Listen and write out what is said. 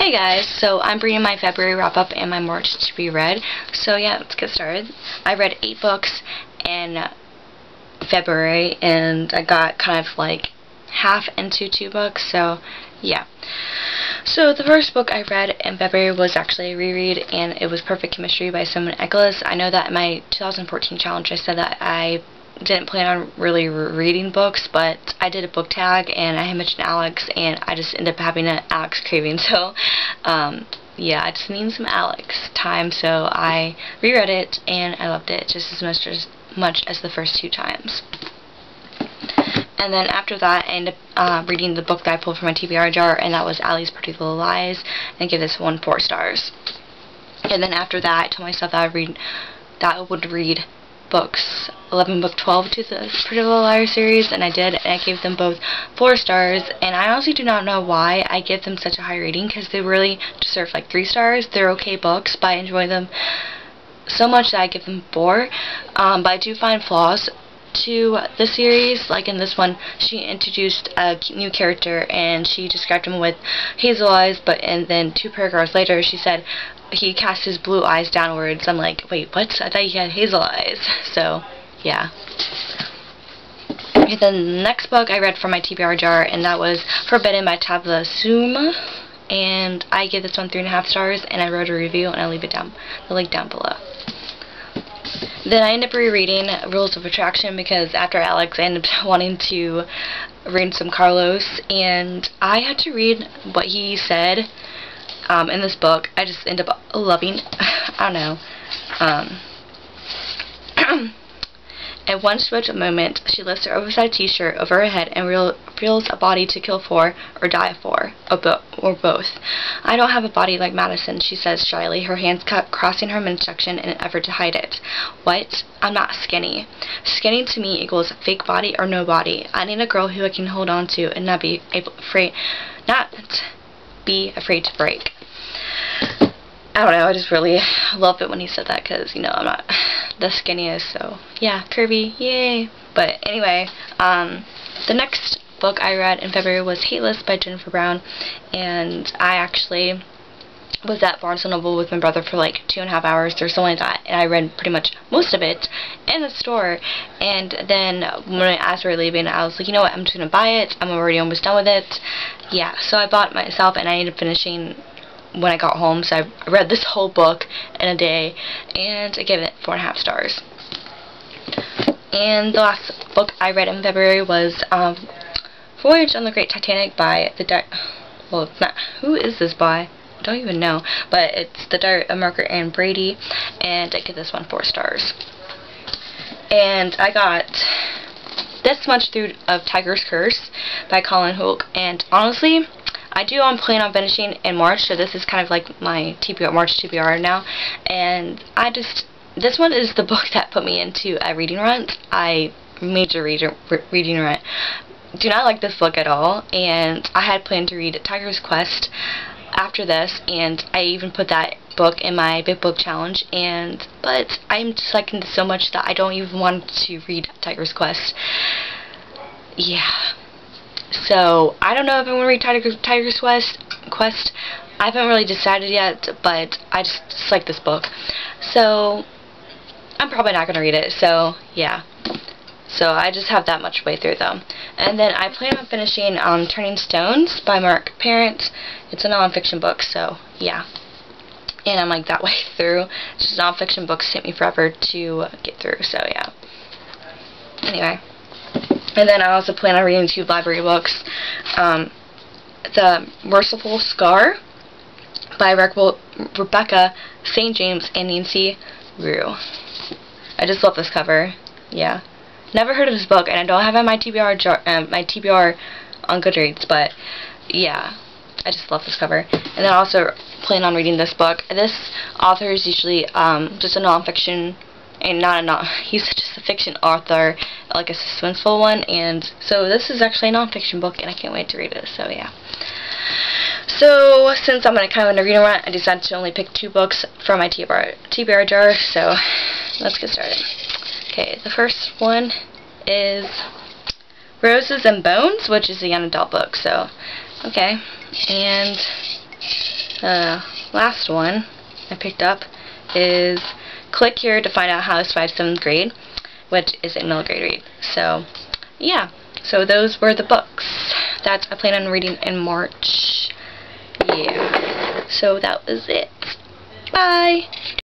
Hey guys, so I'm bringing my February wrap-up and my March to be read. So yeah, let's get started. I read 8 books in February, and I got kind of like half into 2 books, so yeah. So the first book I read in February was actually a reread, and it was Perfect Chemistry by Simone Echols. I know that in my 2014 challenge I said that I didn't plan on really reading books, but I did a book tag and I mentioned Alex, and I just ended up having an Alex craving, so yeah, I just need some Alex time, so I reread it and I loved it just as much as the first 2 times. And then after that, I ended up reading the book that I pulled from my TBR jar, and that was Allie's Pretty Little Lies, and I gave this one 4 stars. And then after that, I told myself that I would read books 11, book 12 to the Pretty Little Liars series, and I did, and I gave them both 4 stars, and I honestly do not know why I give them such a high rating, because they really deserve like 3 stars. They're okay books, but I enjoy them so much that I give them 4, but I do find flaws to the series. Like in this one, she introduced a new character and she described him with hazel eyes, and then 2 paragraphs later she said he cast his blue eyes downwards. I'm like, wait, what? I thought he had hazel eyes. So yeah. And then the next book I read from my TBR jar, and that was Forbidden by Tabla Sum, and I gave this one 3.5 stars, and I wrote a review, and I'll leave the link down below. Then I ended up rereading Rules of Attraction, because after Alex I ended up wanting to read some Carlos, and I had to read what he said in this book. I just ended up loving, I don't know, at one switch moment, she lifts her oversized t-shirt over her head and reveals a body to kill for or die for, or both. I don't have a body like Madison, she says shyly, her hands crossing her midsection in an effort to hide it. What? I'm not skinny. Skinny to me equals fake body or no body. I need a girl who I can hold on to and not be afraid to break. I don't know, I just really love it when he said that, because, you know, I'm not the skinniest, so yeah, curvy, yay. But anyway, the next book I read in February was Hateless by Jennifer Brown, and I actually was at Barnes & Noble with my brother for like 2.5 hours or something like that, and I read pretty much most of it in the store. And then as we were leaving, I was like, you know what, I'm just going to buy it, I'm already almost done with it. Yeah, so I bought it myself, and I ended up finishing when I got home, so I read this whole book in a day, and I gave it 4.5 stars. And the last book I read in February was Voyage on the Great Titanic by well, it's not, who is this by? I don't even know, but it's the Diary of Margaret Ann Brady, and I give this one 4 stars. And I got this much through of Tiger's Curse by Colleen Hooke, and honestly, I do plan on finishing in March, so this is kind of like my March TBR now, and this one is the book that put me into a reading rut. I major reading rut. Do not like this book at all, and I had planned to read Tiger's Quest after this, and I even put that book in my big book challenge, but I'm just liking this so much that I don't even want to read Tiger's Quest. Yeah. So, I don't know if I'm going to read Tiger's Quest. I haven't really decided yet, but I just like this book. So, I'm probably not going to read it, so, yeah. So, I just have that much way through, though. And then I plan on finishing Turning Stones by Mark Parent. It's a non-fiction book, so, yeah. And I'm like that way through. It's just non-fiction books take me forever to get through, so, yeah. Anyway. And then I also plan on reading 2 library books. The Merciful Scar by Rebecca St. James and Nancy Rue. I just love this cover. Yeah. Never heard of this book, and I don't have it on my TBR on Goodreads, but yeah, I just love this cover. And then I also plan on reading this book. This author is usually just a non-fiction, and he's just a fiction author, like a suspenseful one, and so this is actually a non-fiction book, and I can't wait to read it, so yeah. So, since I'm kind of in a reading rut, I decided to only pick 2 books from my TBR jar, so let's get started. Okay, the first one is Roses and Bones, which is a young adult book, so, okay, and last one I picked up is Click Here to Find Out How to Survive 7th Grade, which is a middle grade read. So, yeah. So those were the books that I plan on reading in March. Yeah. So that was it. Bye!